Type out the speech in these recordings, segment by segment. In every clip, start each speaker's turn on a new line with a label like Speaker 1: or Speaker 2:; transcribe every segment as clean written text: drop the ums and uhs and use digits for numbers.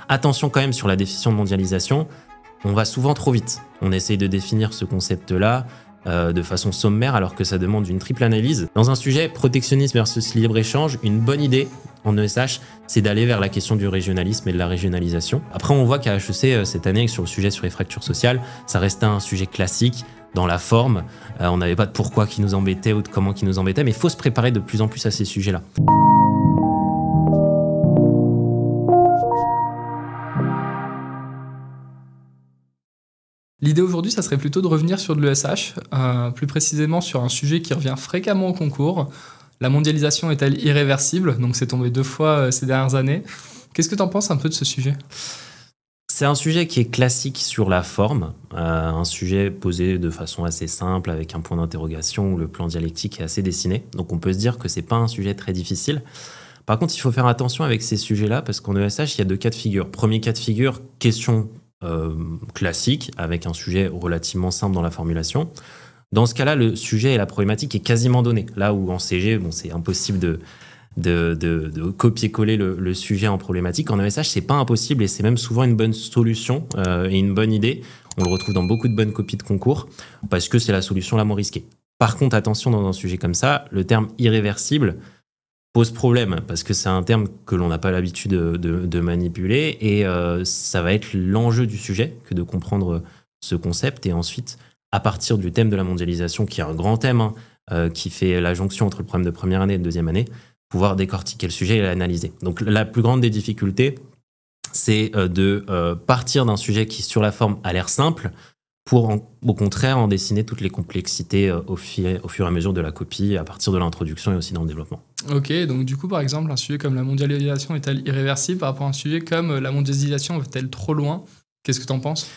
Speaker 1: Attention quand même sur la définition de mondialisation, on va souvent trop vite. On essaye de définir ce concept-là de façon sommaire alors que ça demande une triple analyse. Dans un sujet protectionnisme versus libre-échange, une bonne idée en ESH, c'est d'aller vers la question du régionalisme et de la régionalisation. Après, on voit qu'à HEC, cette année, sur le sujet sur les fractures sociales, ça restait un sujet classique dans la forme. On n'avait pas de pourquoi qui nous embêtait ou de comment qui nous embêtait, mais il faut se préparer de plus en plus à ces sujets-là.
Speaker 2: L'idée aujourd'hui, ça serait plutôt de revenir sur de l'ESH, plus précisément sur un sujet qui revient fréquemment au concours. La mondialisation est-elle irréversible? Donc c'est tombé 2 fois ces dernières années. Qu'est-ce que tu en penses un peu de ce sujet?
Speaker 1: C'est un sujet qui est classique sur la forme, un sujet posé de façon assez simple avec un point d'interrogation où le plan dialectique est assez dessiné. Donc on peut se dire que c'est pas un sujet très difficile. Par contre, il faut faire attention avec ces sujets-là parce qu'en ESH, il y a 2 cas de figure. Premier cas de figure, question classique avec un sujet relativement simple dans la formulation. Dans ce cas-là, le sujet et la problématique est quasiment donné. Là où en CG, c'est impossible de copier-coller le sujet en problématique. En ESH, c'est pas impossible et c'est même souvent une bonne solution et une bonne idée. On le retrouve dans beaucoup de bonnes copies de concours parce que c'est la solution la moins risquée. Par contre, attention, dans un sujet comme ça, le terme irréversible pose problème parce que c'est un terme que l'on n'a pas l'habitude de manipuler et ça va être l'enjeu du sujet que de comprendre ce concept et ensuite, à partir du thème de la mondialisation, qui est un grand thème qui fait la jonction entre le problème de première année et de deuxième année, pouvoir décortiquer le sujet et l'analyser. Donc la plus grande des difficultés, c'est de partir d'un sujet qui, sur la forme, a l'air simple pour, au contraire, en dessiner toutes les complexités au fur et à mesure de la copie, à partir de l'introduction et aussi dans le développement.
Speaker 2: Ok, donc du coup, par exemple, un sujet comme la mondialisation est-elle irréversible par rapport à un sujet comme la mondialisation va-t-elle trop loin? Qu'est-ce que tu en penses?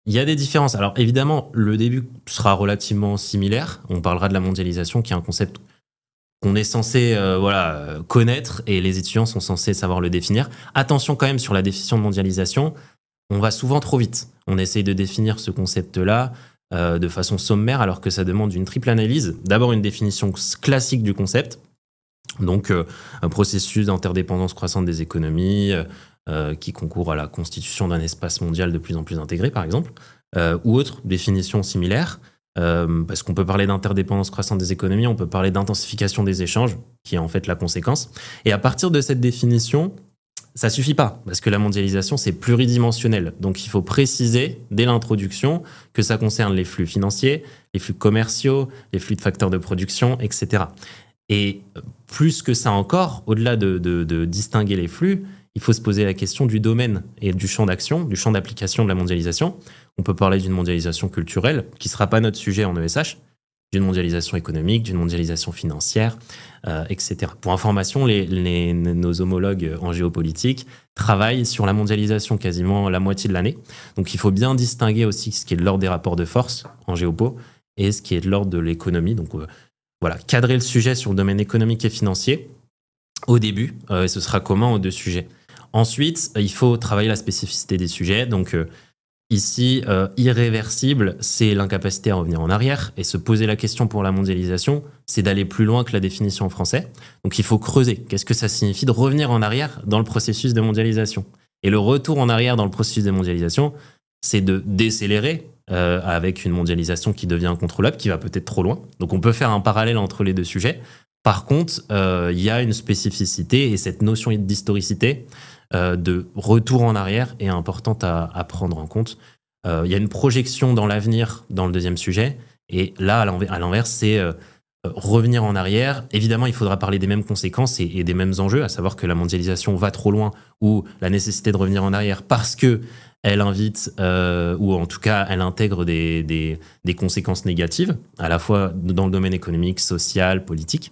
Speaker 1: Il y a des différences. Alors évidemment, le début sera relativement similaire. On parlera de la mondialisation, qui est un concept qu'on est censé connaître et les étudiants sont censés savoir le définir. Attention quand même sur la définition de mondialisation, on va souvent trop vite. On essaye de définir ce concept-là de façon sommaire alors que ça demande une triple analyse. D'abord une définition classique du concept, donc un processus d'interdépendance croissante des économies qui concourt à la constitution d'un espace mondial de plus en plus intégré, par exemple, ou autre définition similaire. Parce qu'on peut parler d'interdépendance croissante des économies, on peut parler d'intensification des échanges, qui est en fait la conséquence. Et à partir de cette définition, ça suffit pas, parce que la mondialisation, c'est pluridimensionnel. Donc il faut préciser, dès l'introduction, que ça concerne les flux financiers, les flux commerciaux, les flux de facteurs de production, etc. Et plus que ça encore, au-delà de distinguer les flux, il faut se poser la question du domaine et du champ d'action, du champ d'application de la mondialisation. On peut parler d'une mondialisation culturelle, qui ne sera pas notre sujet en ESH, d'une mondialisation économique, d'une mondialisation financière, etc. Pour information, nos homologues en géopolitique travaillent sur la mondialisation quasiment la moitié de l'année. Donc il faut bien distinguer aussi ce qui est de l'ordre des rapports de force en géopo et ce qui est de l'ordre de l'économie. Donc cadrer le sujet sur le domaine économique et financier au début, et ce sera commun aux 2 sujets. Ensuite, il faut travailler la spécificité des sujets. Donc ici, irréversible, c'est l'incapacité à revenir en arrière. Et se poser la question pour la mondialisation, c'est d'aller plus loin que la définition en français. Donc il faut creuser. Qu'est-ce que ça signifie de revenir en arrière dans le processus de mondialisation? Et le retour en arrière dans le processus de mondialisation, c'est de décélérer avec une mondialisation qui devient incontrôlable, qui va peut-être trop loin. Donc on peut faire un parallèle entre les 2 sujets. Par contre, il y a une spécificité et cette notion d'historicité de retour en arrière est importante à prendre en compte. Il y a une projection dans l'avenir dans le 2e sujet et là, à l'inverse, c'est revenir en arrière. Évidemment, il faudra parler des mêmes conséquences et des mêmes enjeux, à savoir que la mondialisation va trop loin ou la nécessité de revenir en arrière parce que elle invite, ou en tout cas, elle intègre des conséquences négatives, à la fois dans le domaine économique, social, politique.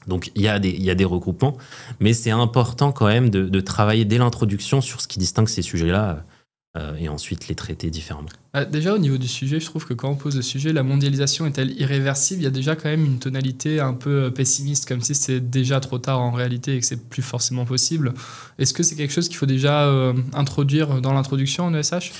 Speaker 1: Donc il y a des regroupements, mais c'est important quand même de travailler dès l'introduction sur ce qui distingue ces sujets-là et ensuite les traiter différemment.
Speaker 2: Déjà au niveau du sujet, je trouve que quand on pose le sujet, la mondialisation est-elle irréversible? Il y a déjà quand même une tonalité un peu pessimiste, comme si c'est déjà trop tard en réalité et que c'est plus forcément possible. Est-ce que c'est quelque chose qu'il faut déjà introduire dans l'introduction en ESH?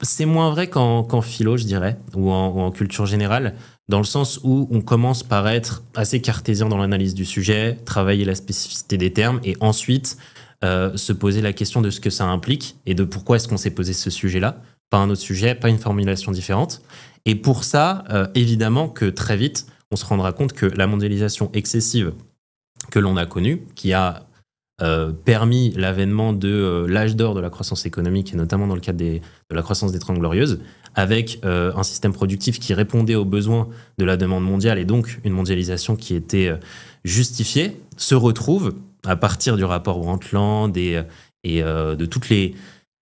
Speaker 1: C'est moins vrai qu'en philo, je dirais, ou en culture générale, dans le sens où on commence par être assez cartésien dans l'analyse du sujet, travailler la spécificité des termes, et ensuite se poser la question de ce que ça implique et de pourquoi est-ce qu'on s'est posé ce sujet-là, pas un autre sujet, pas une formulation différente. Et pour ça, évidemment que très vite, on se rendra compte que la mondialisation excessive que l'on a connue, qui a permis l'avènement de l'âge d'or de la croissance économique, et notamment dans le cadre de la croissance des Trente Glorieuses, avec un système productif qui répondait aux besoins de la demande mondiale et donc une mondialisation qui était justifiée, se retrouve, à partir du rapport Brundtland et de toutes les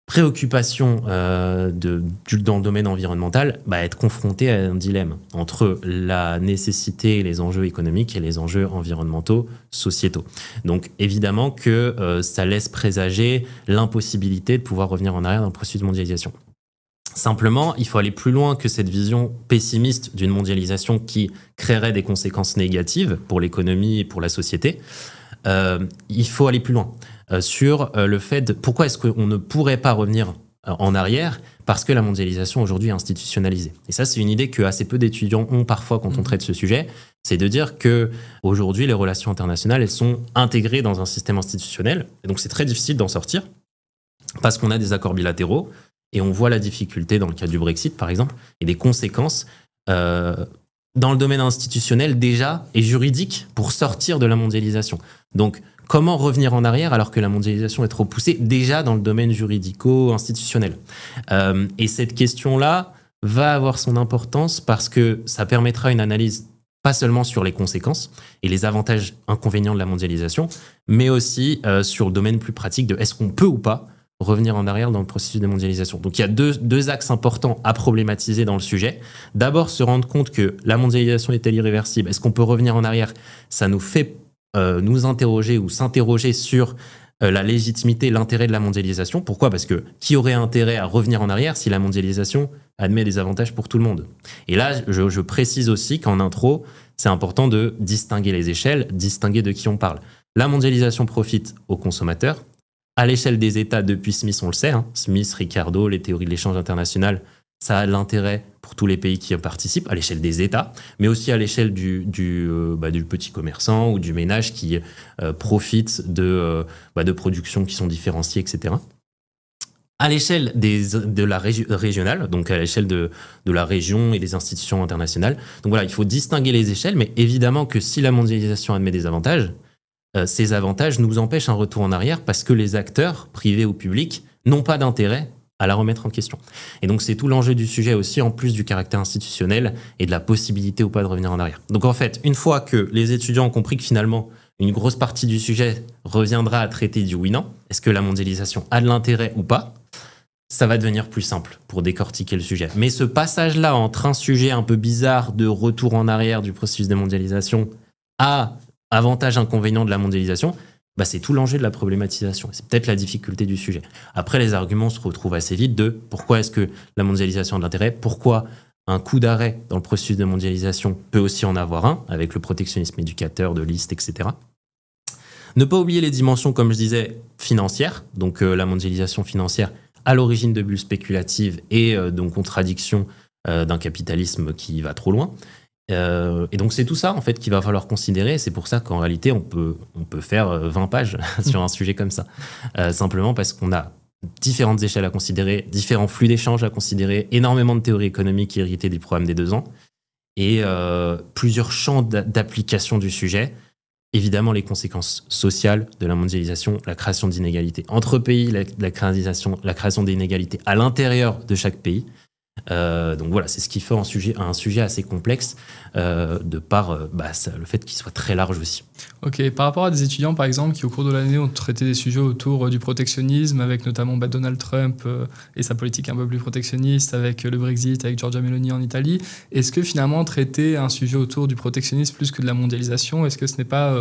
Speaker 1: préoccupations dans le domaine environnemental, être confronté à un dilemme entre la nécessité et les enjeux économiques et les enjeux environnementaux, sociétaux. Donc évidemment que ça laisse présager l'impossibilité de pouvoir revenir en arrière dans le processus de mondialisation. Simplement, il faut aller plus loin que cette vision pessimiste d'une mondialisation qui créerait des conséquences négatives pour l'économie et pour la société. Il faut aller plus loin sur le fait de pourquoi est-ce qu'on ne pourrait pas revenir en arrière, parce que la mondialisation aujourd'hui est institutionnalisée. Et ça, c'est une idée que assez peu d'étudiants ont parfois quand on traite ce sujet, c'est de dire que aujourd'hui les relations internationales, elles sont intégrées dans un système institutionnel, et donc c'est très difficile d'en sortir, parce qu'on a des accords bilatéraux, et on voit la difficulté dans le cas du Brexit, par exemple, et des conséquences dans le domaine institutionnel déjà et juridique pour sortir de la mondialisation. Donc, comment revenir en arrière alors que la mondialisation est trop poussée déjà dans le domaine juridico-institutionnel ? Et cette question-là va avoir son importance parce que ça permettra une analyse pas seulement sur les conséquences et les avantages inconvénients de la mondialisation, mais aussi sur le domaine plus pratique de est-ce qu'on peut ou pas revenir en arrière dans le processus de mondialisation. Donc il y a deux axes importants à problématiser dans le sujet. D'abord, se rendre compte que la mondialisation est-elle irréversible ? Est-ce qu'on peut revenir en arrière ? Ça nous fait nous interroger ou s'interroger sur la légitimité, l'intérêt de la mondialisation. Pourquoi ? Parce que qui aurait intérêt à revenir en arrière si la mondialisation admet des avantages pour tout le monde ? Et là, je précise aussi qu'en intro, c'est important de distinguer les échelles, distinguer de qui on parle. La mondialisation profite aux consommateurs. À l'échelle des États, depuis Smith, on le sait, Smith, Ricardo, les théories de l'échange international, ça a de l'intérêt pour tous les pays qui y participent, à l'échelle des États, mais aussi à l'échelle du petit commerçant ou du ménage qui profite de productions qui sont différenciées, etc. À l'échelle de la régionale, donc à l'échelle de la région et des institutions internationales. Donc voilà, il faut distinguer les échelles, mais évidemment que si la mondialisation admet des avantages, ces avantages nous empêchent un retour en arrière parce que les acteurs, privés ou publics, n'ont pas d'intérêt à la remettre en question. Et donc c'est tout l'enjeu du sujet aussi, en plus du caractère institutionnel et de la possibilité ou pas de revenir en arrière. Donc en fait, une fois que les étudiants ont compris que finalement, une grosse partie du sujet reviendra à traiter du oui-non, est-ce que la mondialisation a de l'intérêt ou pas, ça va devenir plus simple pour décortiquer le sujet. Mais ce passage-là entre un sujet un peu bizarre de retour en arrière du processus de mondialisation à avantage, inconvénient de la mondialisation, c'est tout l'enjeu de la problématisation. C'est peut-être la difficulté du sujet. Après, les arguments se retrouvent assez vite de pourquoi est-ce que la mondialisation a de l'intérêt, pourquoi un coup d'arrêt dans le processus de mondialisation peut aussi en avoir un, avec le protectionnisme éducateur, de liste, etc. Ne pas oublier les dimensions, comme je disais, financières. Donc la mondialisation financière à l'origine de bulles spéculatives et donc contradiction d'un capitalisme qui va trop loin. Et donc c'est tout ça en fait qu'il va falloir considérer. C'est pour ça qu'en réalité on peut faire 20 pages sur un sujet comme ça, simplement parce qu'on a différentes échelles à considérer, différents flux d'échanges à considérer, énormément de théories économiques héritées du programme des 2 ans et plusieurs champs d'application du sujet. Évidemment les conséquences sociales de la mondialisation, la création d'inégalités entre pays, la création d'inégalités à l'intérieur de chaque pays. Donc voilà, c'est ce qui fait un sujet assez complexe de par le fait qu'il soit très large aussi.
Speaker 2: Ok, par rapport à des étudiants par exemple qui au cours de l'année ont traité des sujets autour du protectionnisme avec notamment Donald Trump et sa politique un peu plus protectionniste avec le Brexit, avec Giorgia Meloni en Italie, est-ce que finalement traiter un sujet autour du protectionnisme plus que de la mondialisation, est-ce que ce n'est pas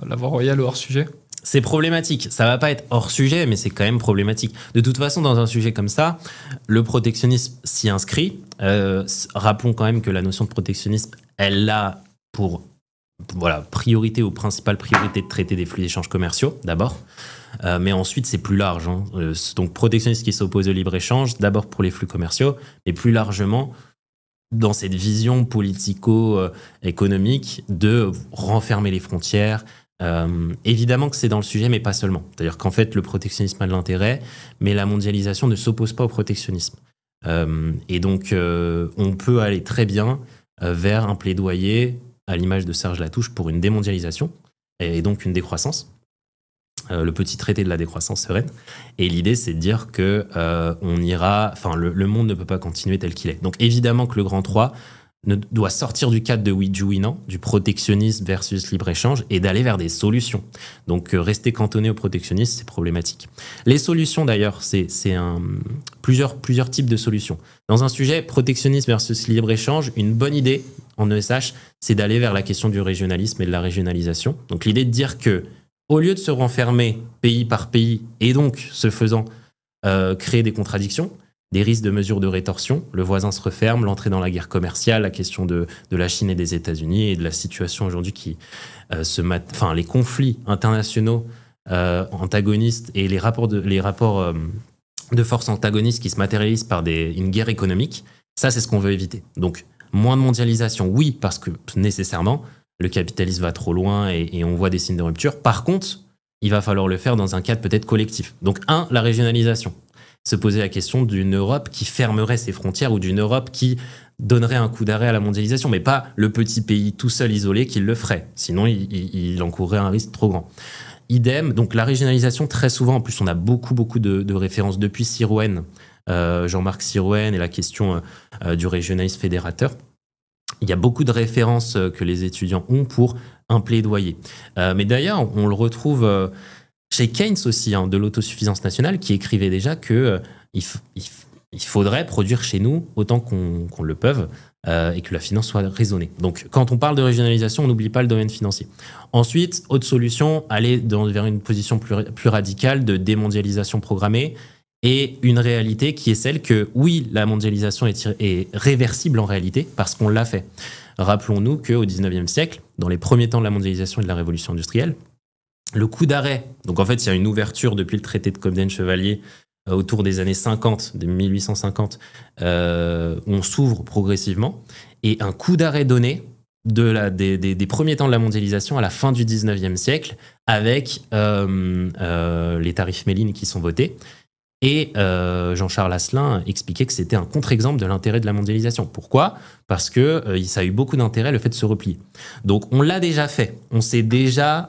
Speaker 2: la voie royale ou hors sujet ?
Speaker 1: C'est problématique. Ça va pas être hors sujet, mais c'est quand même problématique. De toute façon, dans un sujet comme ça, le protectionnisme s'y inscrit. Rappelons quand même que la notion de protectionnisme, elle a pour priorité ou principale priorité de traiter des flux d'échanges commerciaux, d'abord. Mais ensuite, c'est plus large. Donc, protectionnisme qui s'oppose au libre-échange, d'abord pour les flux commerciaux, mais plus largement dans cette vision politico-économique de renfermer les frontières, Évidemment que c'est dans le sujet, mais pas seulement. C'est-à-dire qu'en fait, le protectionnisme a de l'intérêt, mais la mondialisation ne s'oppose pas au protectionnisme. Et donc, on peut aller très bien vers un plaidoyer, à l'image de Serge Latouche, pour une démondialisation, et donc une décroissance. Le petit traité de la décroissance sereine. Et l'idée, c'est de dire que le monde ne peut pas continuer tel qu'il est. Donc évidemment que le Grand 3 doit sortir du cadre du Winnan, du protectionnisme versus libre-échange, et d'aller vers des solutions. Donc rester cantonné au protectionnisme, c'est problématique. Les solutions, d'ailleurs, c'est plusieurs types de solutions. Dans un sujet protectionnisme versus libre-échange, une bonne idée en ESH, c'est d'aller vers la question du régionalisme et de la régionalisation. Donc l'idée de dire que au lieu de se renfermer pays par pays et donc, ce faisant, créer des contradictions, des risques de mesures de rétorsion, le voisin se referme, l'entrée dans la guerre commerciale, la question de la Chine et des États-Unis et de la situation aujourd'hui qui les conflits internationaux antagonistes et les rapports de force antagonistes qui se matérialisent par une guerre économique, ça c'est ce qu'on veut éviter. Donc moins de mondialisation, oui, parce que nécessairement, le capitalisme va trop loin et on voit des signes de rupture. Par contre, il va falloir le faire dans un cadre peut-être collectif. Donc, la régionalisation. Se poser la question d'une Europe qui fermerait ses frontières ou d'une Europe qui donnerait un coup d'arrêt à la mondialisation, mais pas le petit pays tout seul isolé qui le ferait. Sinon, il encourrait un risque trop grand. Idem, donc la régionalisation, très souvent, en plus, on a beaucoup de références depuis Sirouën, Jean-Marc Sirouën et la question du régionalisme fédérateur. Il y a beaucoup de références que les étudiants ont pour un plaidoyer. Mais d'ailleurs, on le retrouve chez Keynes aussi, de l'autosuffisance nationale, qui écrivait déjà qu'il faudrait produire chez nous autant qu'on le peut et que la finance soit raisonnée. Donc, quand on parle de régionalisation, on n'oublie pas le domaine financier. Ensuite, autre solution, aller vers une position plus radicale de démondialisation programmée, et une réalité qui est celle que, oui, la mondialisation est réversible en réalité, parce qu'on l'a fait. Rappelons-nous qu'au XIXe siècle, dans les premiers temps de la mondialisation et de la révolution industrielle, le coup d'arrêt, donc en fait, il y a une ouverture depuis le traité de Cobden-Chevalier autour des années 50, de 1850, on s'ouvre progressivement, et un coup d'arrêt donné des premiers temps de la mondialisation à la fin du XIXe siècle, avec les tarifs Méline qui sont votés. Et Jean-Charles Asselin expliquait que c'était un contre-exemple de l'intérêt de la mondialisation. Pourquoi ? Parce que ça a eu beaucoup d'intérêt, le fait de se replier. Donc on l'a déjà fait. On est déjà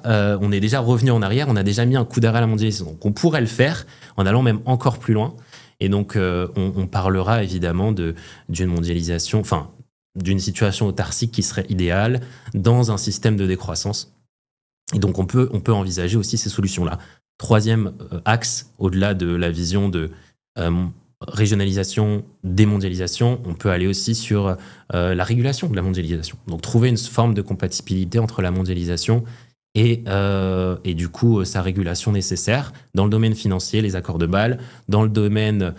Speaker 1: revenu en arrière, on a déjà mis un coup d'arrêt à la mondialisation. Donc on pourrait le faire en allant même encore plus loin. Et donc on parlera évidemment d'une mondialisation, enfin d'une situation autarcique qui serait idéale dans un système de décroissance. Et donc on peut envisager aussi ces solutions-là. Troisième axe, au-delà de la vision de régionalisation, démondialisation, on peut aller aussi sur la régulation de la mondialisation. Donc trouver une forme de compatibilité entre la mondialisation et du coup sa régulation nécessaire dans le domaine financier, les accords de Bâle, dans le domaine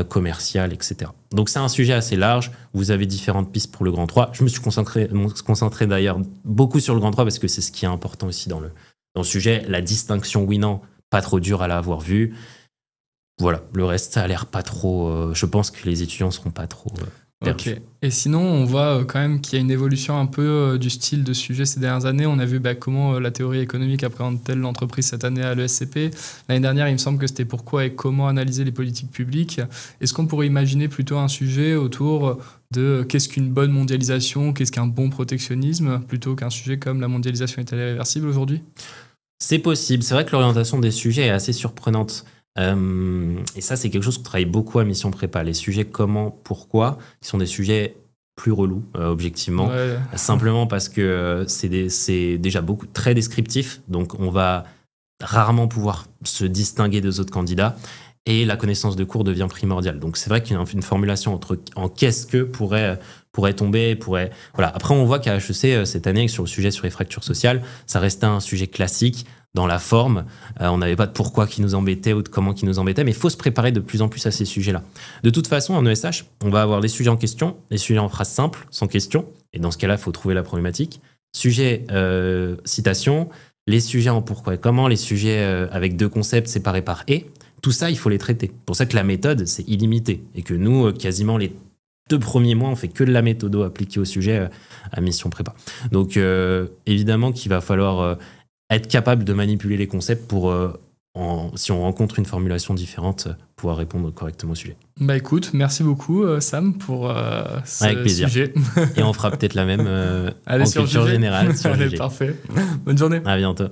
Speaker 1: commercial, etc. Donc c'est un sujet assez large. Vous avez différentes pistes pour le Grand 3. Je me suis concentré d'ailleurs beaucoup sur le Grand 3 parce que c'est ce qui est important aussi dans le sujet. La distinction Winnan, pas trop dur à l'avoir vu. Voilà, le reste, ça a l'air pas trop... je pense que les étudiants seront pas trop...
Speaker 2: Ok. Et sinon, on voit quand même qu'il y a une évolution un peu du style de sujet ces dernières années. On a vu comment la théorie économique appréhende-t-elle l'entreprise cette année à l'ESCP. L'année dernière, il me semble que c'était pourquoi et comment analyser les politiques publiques. Est-ce qu'on pourrait imaginer plutôt un sujet autour de qu'est-ce qu'une bonne mondialisation, qu'est-ce qu'un bon protectionnisme, plutôt qu'un sujet comme la mondialisation est-elle irréversible aujourd'hui ?
Speaker 1: C'est possible. C'est vrai que l'orientation des sujets est assez surprenante. Et ça, c'est quelque chose qu'on travaille beaucoup à Mission Prépa. Les sujets comment, pourquoi, qui sont des sujets plus relous, objectivement. Ouais. Simplement parce que c'est déjà très descriptif. Donc, on va rarement pouvoir se distinguer des autres candidats. Et la connaissance de cours devient primordiale. Donc, c'est vrai qu'une formulation en qu'est-ce que pourrait tomber. Voilà. Après, on voit qu'à HEC, cette année, sur le sujet sur les fractures sociales, ça restait un sujet classique dans la forme. On n'avait pas de pourquoi qui nous embêtait ou de comment qui nous embêtait, mais il faut se préparer de plus en plus à ces sujets-là. De toute façon, en ESH, on va avoir des sujets en question, des sujets en phrases simples, sans question. Et dans ce cas-là, il faut trouver la problématique. Sujet citation, les sujets en pourquoi et comment, les sujets avec deux concepts séparés par « et ». Tout ça, il faut les traiter. C'est pour ça que la méthode, c'est illimité. Et que nous, quasiment les 2 premiers mois, on fait que de la méthodo appliquée au sujet à Mission Prépa. Donc, évidemment qu'il va falloir être capable de manipuler les concepts pour, si on rencontre une formulation différente, pouvoir répondre correctement au sujet.
Speaker 2: Bah écoute, merci beaucoup Sam pour ce
Speaker 1: Avec plaisir.
Speaker 2: sujet.
Speaker 1: Et on fera peut-être la même
Speaker 2: Allez,
Speaker 1: en
Speaker 2: sur
Speaker 1: culture
Speaker 2: GG.
Speaker 1: générale. Sur
Speaker 2: Allez,
Speaker 1: GG.
Speaker 2: parfait. Bonne journée.
Speaker 1: À bientôt.